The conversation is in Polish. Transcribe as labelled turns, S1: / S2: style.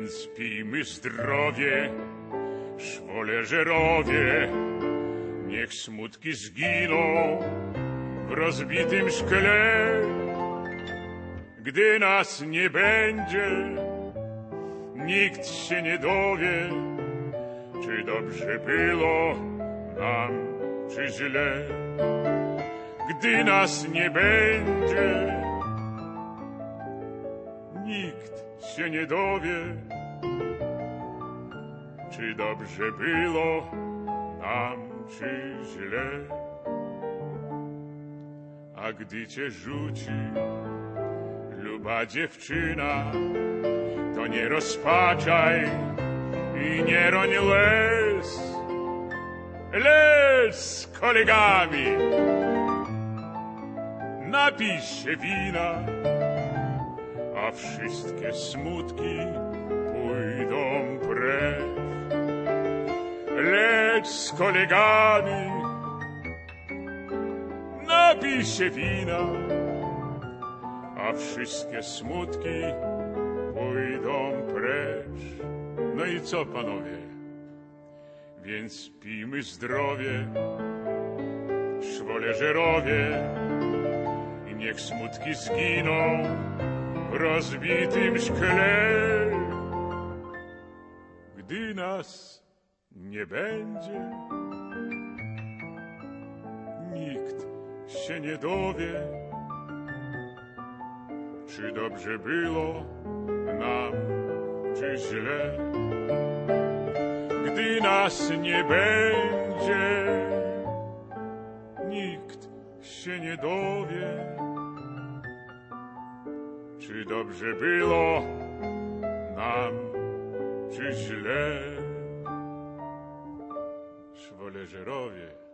S1: Więc pijmy zdrowie, szwoleżerowie, niech smutki zginą w rozbitym szkle. Gdy nas nie będzie, nikt się nie dowie, czy dobrze było nam, czy źle. Gdy nas nie będzie, nikt się nie dowie, czy dobrze było nam, czy źle. A gdy cię rzuci luba dziewczyna, to nie rozpaczaj i nie roń łez. Lecz z kolegami napij się wina, a wszystkie smutki pójdą precz. Lecz z kolegami napij się wina, a wszystkie smutki pójdą precz. No i co, panowie? Więc pijmy zdrowie, szwoleżerowie, i niech smutki zginą w rozbitym szkle. Gdy nas nie będzie, nikt się nie dowie, czy dobrze było nam, czy źle. Gdy nas nie będzie, nikt się nie dowie, czy dobrze było nam, czy źle. Szwoleżerowie.